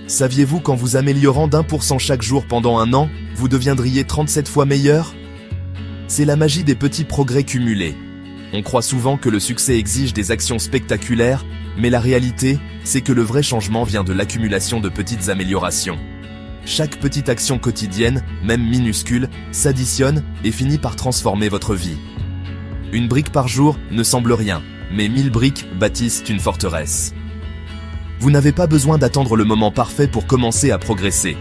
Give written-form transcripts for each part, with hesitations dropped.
Saviez-vous qu'en vous améliorant d'1% chaque jour pendant un an, vous deviendriez 37 fois meilleur? C'est la magie des petits progrès cumulés. On croit souvent que le succès exige des actions spectaculaires, mais la réalité, c'est que le vrai changement vient de l'accumulation de petites améliorations. Chaque petite action quotidienne, même minuscule, s'additionne et finit par transformer votre vie. Une brique par jour ne semble rien, mais 1000 briques bâtissent une forteresse. Vous n'avez pas besoin d'attendre le moment parfait pour commencer à progresser.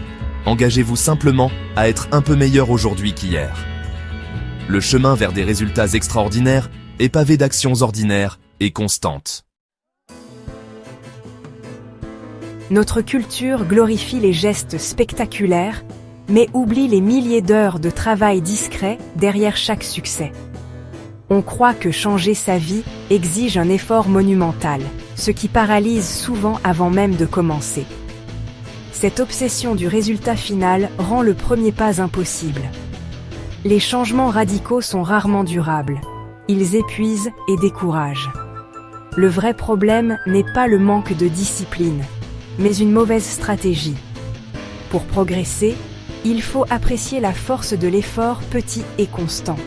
Engagez-vous simplement à être un peu meilleur aujourd'hui qu'hier. Le chemin vers des résultats extraordinaires est pavé d'actions ordinaires et constantes. Notre culture glorifie les gestes spectaculaires, mais oublie les milliers d'heures de travail discret derrière chaque succès. On croit que changer sa vie exige un effort monumental, ce qui paralyse souvent avant même de commencer. Cette obsession du résultat final rend le premier pas impossible. Les changements radicaux sont rarement durables. Ils épuisent et découragent. Le vrai problème n'est pas le manque de discipline, mais une mauvaise stratégie. Pour progresser, il faut apprécier la force de l'effort petit et constant.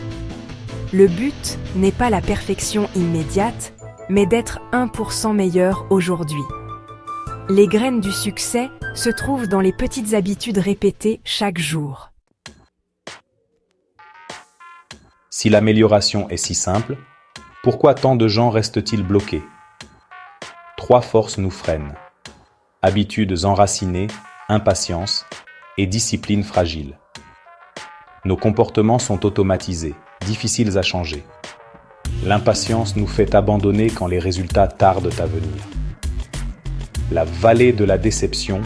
Le but n'est pas la perfection immédiate, mais d'être 1% meilleur aujourd'hui. Les graines du succès se trouvent dans les petites habitudes répétées chaque jour. Si l'amélioration est si simple, pourquoi tant de gens restent-ils bloqués? 3 forces nous freinent. Habitudes enracinées, impatience et discipline fragile. Nos comportements sont automatisés, difficiles à changer. L'impatience nous fait abandonner quand les résultats tardent à venir. La vallée de la déception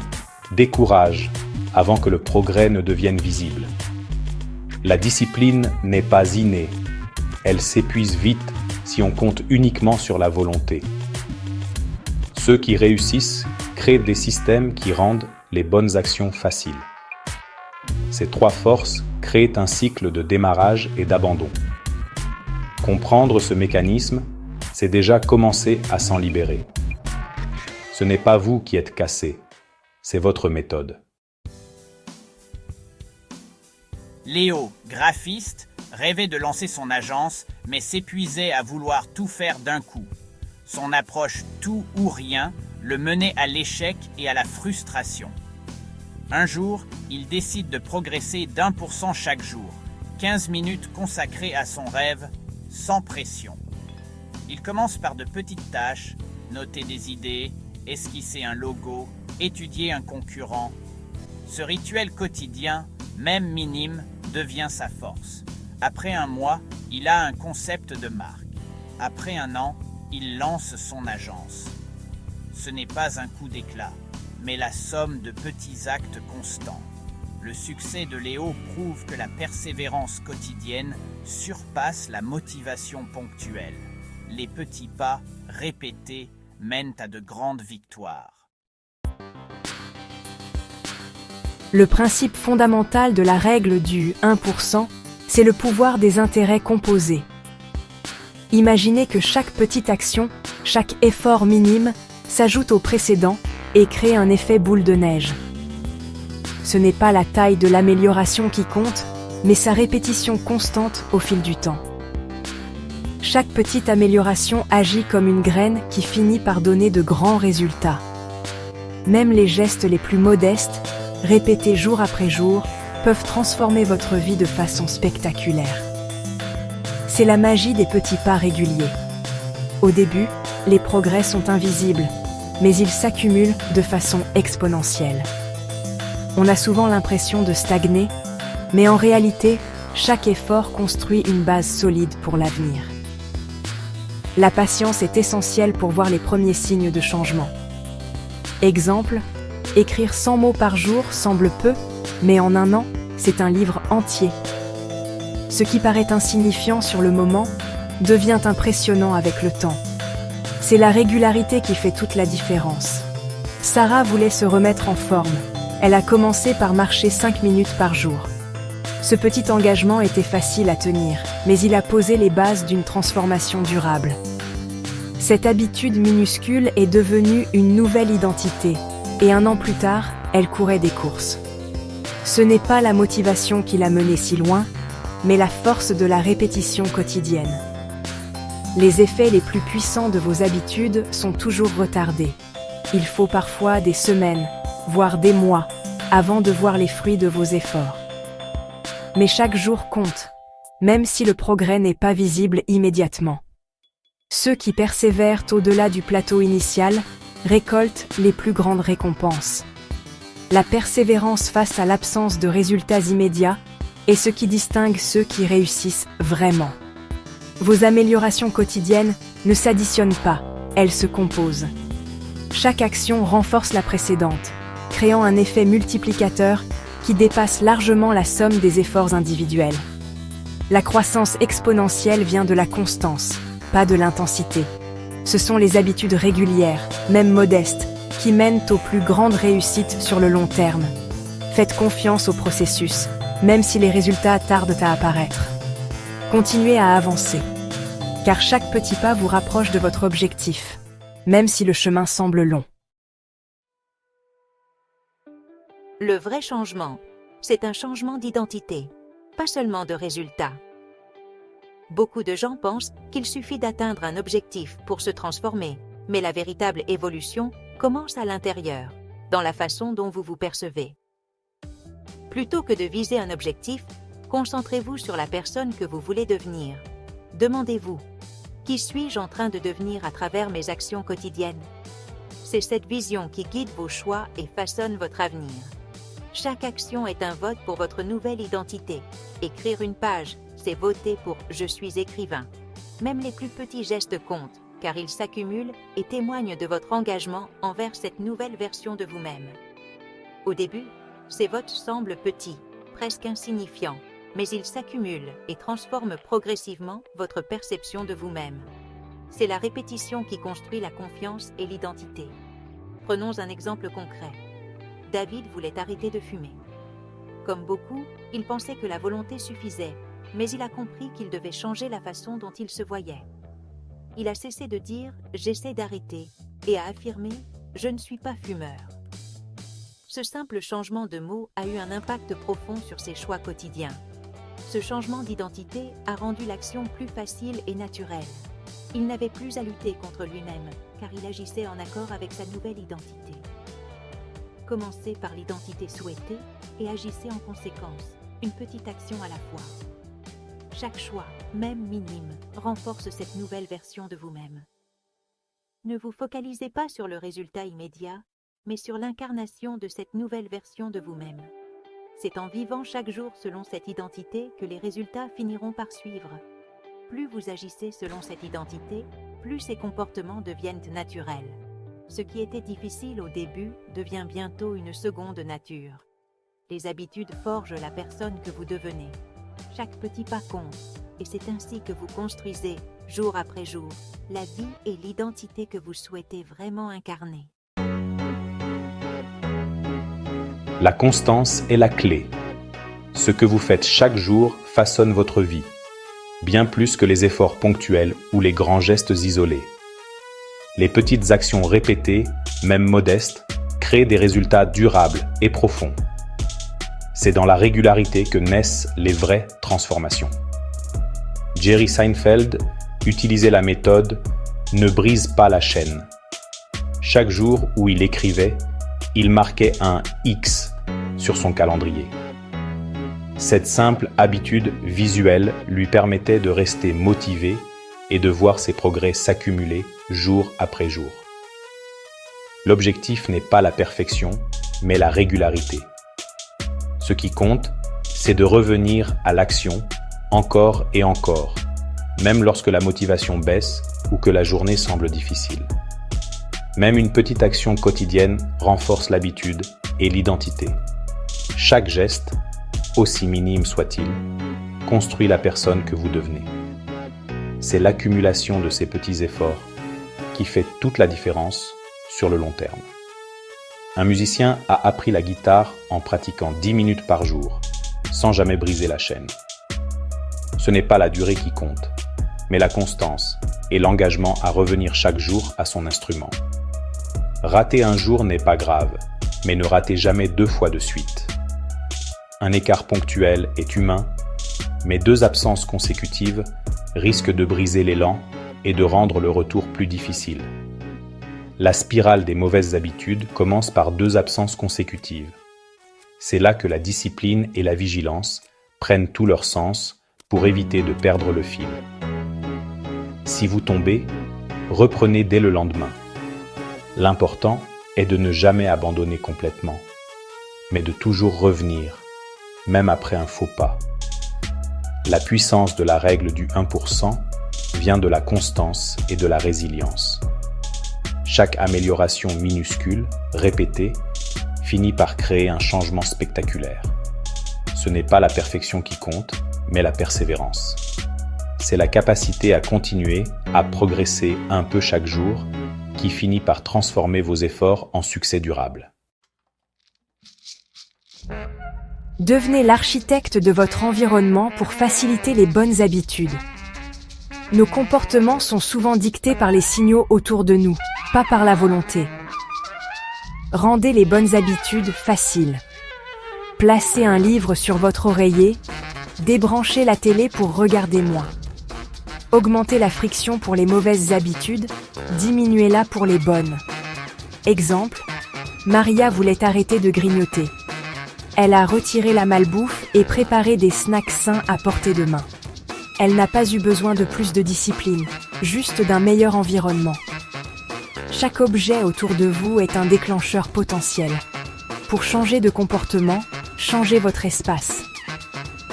décourage avant que le progrès ne devienne visible. La discipline n'est pas innée, elle s'épuise vite si on compte uniquement sur la volonté. Ceux qui réussissent créent des systèmes qui rendent les bonnes actions faciles. Ces 3 forces créent un cycle de démarrage et d'abandon. Comprendre ce mécanisme, c'est déjà commencer à s'en libérer. Ce n'est pas vous qui êtes cassé, c'est votre méthode. Léo, graphiste, rêvait de lancer son agence, mais s'épuisait à vouloir tout faire d'un coup. Son approche tout ou rien le menait à l'échec et à la frustration. Un jour, il décide de progresser d'1% chaque jour, 15 minutes consacrées à son rêve, sans pression. Il commence par de petites tâches, noter des idées, esquisser un logo, étudier un concurrent. Ce rituel quotidien, même minime, devient sa force. Après un mois, il a un concept de marque. Après un an, il lance son agence. Ce n'est pas un coup d'éclat, mais la somme de petits actes constants. Le succès de Léo prouve que la persévérance quotidienne surpasse la motivation ponctuelle. Les petits pas répétés mènent à de grandes victoires. Le principe fondamental de la règle du 1%, c'est le pouvoir des intérêts composés. Imaginez que chaque petite action, chaque effort minime, s'ajoute au précédent et crée un effet boule de neige. Ce n'est pas la taille de l'amélioration qui compte, mais sa répétition constante au fil du temps. Chaque petite amélioration agit comme une graine qui finit par donner de grands résultats. Même les gestes les plus modestes, répétés jour après jour, peuvent transformer votre vie de façon spectaculaire. C'est la magie des petits pas réguliers. Au début, les progrès sont invisibles, mais ils s'accumulent de façon exponentielle. On a souvent l'impression de stagner, mais en réalité, chaque effort construit une base solide pour l'avenir. La patience est essentielle pour voir les premiers signes de changement. Exemple, écrire 100 mots par jour semble peu, mais en un an, c'est un livre entier. Ce qui paraît insignifiant sur le moment devient impressionnant avec le temps. C'est la régularité qui fait toute la différence. Sarah voulait se remettre en forme. Elle a commencé par marcher 5 minutes par jour. Ce petit engagement était facile à tenir, mais il a posé les bases d'une transformation durable. Cette habitude minuscule est devenue une nouvelle identité, et un an plus tard, elle courait des courses. Ce n'est pas la motivation qui l'a menée si loin, mais la force de la répétition quotidienne. Les effets les plus puissants de vos habitudes sont toujours retardés. Il faut parfois des semaines, voire des mois, avant de voir les fruits de vos efforts. Mais chaque jour compte, même si le progrès n'est pas visible immédiatement. Ceux qui persévèrent au-delà du plateau initial récoltent les plus grandes récompenses. La persévérance face à l'absence de résultats immédiats est ce qui distingue ceux qui réussissent vraiment. Vos améliorations quotidiennes ne s'additionnent pas, elles se composent. Chaque action renforce la précédente, créant un effet multiplicateur qui dépasse largement la somme des efforts individuels. La croissance exponentielle vient de la constance, pas de l'intensité. Ce sont les habitudes régulières, même modestes, qui mènent aux plus grandes réussites sur le long terme. Faites confiance au processus, même si les résultats tardent à apparaître. Continuez à avancer, car chaque petit pas vous rapproche de votre objectif, même si le chemin semble long. Le vrai changement, c'est un changement d'identité, pas seulement de résultat. Beaucoup de gens pensent qu'il suffit d'atteindre un objectif pour se transformer, mais la véritable évolution commence à l'intérieur, dans la façon dont vous vous percevez. Plutôt que de viser un objectif, concentrez-vous sur la personne que vous voulez devenir. Demandez-vous, qui suis-je en train de devenir à travers mes actions quotidiennes? C'est cette vision qui guide vos choix et façonne votre avenir. Chaque action est un vote pour votre nouvelle identité. Écrire une page, c'est voter pour « Je suis écrivain ». Même les plus petits gestes comptent, car ils s'accumulent et témoignent de votre engagement envers cette nouvelle version de vous-même. Au début, ces votes semblent petits, presque insignifiants, mais ils s'accumulent et transforment progressivement votre perception de vous-même. C'est la répétition qui construit la confiance et l'identité. Prenons un exemple concret. David voulait arrêter de fumer. Comme beaucoup, il pensait que la volonté suffisait, mais il a compris qu'il devait changer la façon dont il se voyait. Il a cessé de dire « j'essaie d'arrêter » et a affirmé « je ne suis pas fumeur ». Ce simple changement de mots a eu un impact profond sur ses choix quotidiens. Ce changement d'identité a rendu l'action plus facile et naturelle. Il n'avait plus à lutter contre lui-même, car il agissait en accord avec sa nouvelle identité. Commencez par l'identité souhaitée et agissez en conséquence, une petite action à la fois. Chaque choix, même minime, renforce cette nouvelle version de vous-même. Ne vous focalisez pas sur le résultat immédiat, mais sur l'incarnation de cette nouvelle version de vous-même. C'est en vivant chaque jour selon cette identité que les résultats finiront par suivre. Plus vous agissez selon cette identité, plus ces comportements deviennent naturels. Ce qui était difficile au début devient bientôt une seconde nature. Les habitudes forgent la personne que vous devenez. Chaque petit pas compte, et c'est ainsi que vous construisez, jour après jour, la vie et l'identité que vous souhaitez vraiment incarner. La constance est la clé. Ce que vous faites chaque jour façonne votre vie, bien plus que les efforts ponctuels ou les grands gestes isolés. Les petites actions répétées, même modestes, créent des résultats durables et profonds. C'est dans la régularité que naissent les vraies transformations. Jerry Seinfeld utilisait la méthode « ne brise pas la chaîne ». Chaque jour où il écrivait, il marquait un X sur son calendrier. Cette simple habitude visuelle lui permettait de rester motivé et de voir ses progrès s'accumuler jour après jour. L'objectif n'est pas la perfection, mais la régularité. Ce qui compte, c'est de revenir à l'action encore et encore, même lorsque la motivation baisse ou que la journée semble difficile. Même une petite action quotidienne renforce l'habitude et l'identité. Chaque geste, aussi minime soit-il, construit la personne que vous devenez. C'est l'accumulation de ces petits efforts qui fait toute la différence sur le long terme. Un musicien a appris la guitare en pratiquant 10 minutes par jour, sans jamais briser la chaîne. Ce n'est pas la durée qui compte, mais la constance et l'engagement à revenir chaque jour à son instrument. Rater un jour n'est pas grave, mais ne ratez jamais 2 fois de suite. Un écart ponctuel est humain, mais 2 absences consécutives risquent de briser l'élan et de rendre le retour plus difficile. La spirale des mauvaises habitudes commence par 2 absences consécutives. C'est là que la discipline et la vigilance prennent tout leur sens pour éviter de perdre le fil. Si vous tombez, reprenez dès le lendemain. L'important est de ne jamais abandonner complètement, mais de toujours revenir, même après un faux pas. La puissance de la règle du 1% vient de la constance et de la résilience. Chaque amélioration minuscule, répétée, finit par créer un changement spectaculaire. Ce n'est pas la perfection qui compte, mais la persévérance. C'est la capacité à continuer, à progresser un peu chaque jour, qui finit par transformer vos efforts en succès durable. Devenez l'architecte de votre environnement pour faciliter les bonnes habitudes. Nos comportements sont souvent dictés par les signaux autour de nous, pas par la volonté. Rendez les bonnes habitudes faciles. Placez un livre sur votre oreiller, débranchez la télé pour regarder moins. Augmentez la friction pour les mauvaises habitudes, diminuez-la pour les bonnes. Exemple, Maria voulait arrêter de grignoter. Elle a retiré la malbouffe et préparé des snacks sains à portée de main. Elle n'a pas eu besoin de plus de discipline, juste d'un meilleur environnement. Chaque objet autour de vous est un déclencheur potentiel. Pour changer de comportement, changez votre espace.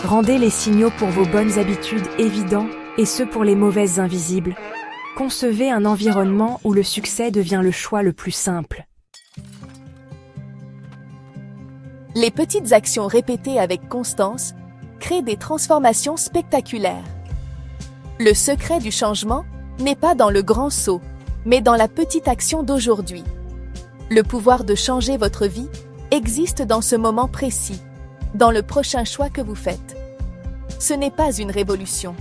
Rendez les signaux pour vos bonnes habitudes évidents et ceux pour les mauvaises invisibles. Concevez un environnement où le succès devient le choix le plus simple. Les petites actions répétées avec constance créent des transformations spectaculaires. Le secret du changement n'est pas dans le grand saut, mais dans la petite action d'aujourd'hui. Le pouvoir de changer votre vie existe dans ce moment précis, dans le prochain choix que vous faites. Ce n'est pas une révolution,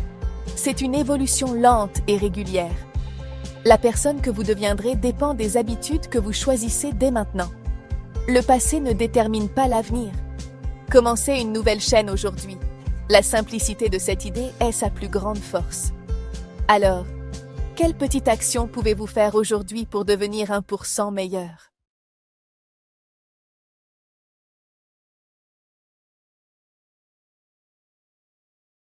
c'est une évolution lente et régulière. La personne que vous deviendrez dépend des habitudes que vous choisissez dès maintenant. Le passé ne détermine pas l'avenir. Commencez une nouvelle chaîne aujourd'hui. La simplicité de cette idée est sa plus grande force. Alors, quelle petite action pouvez-vous faire aujourd'hui pour devenir 1% meilleur ?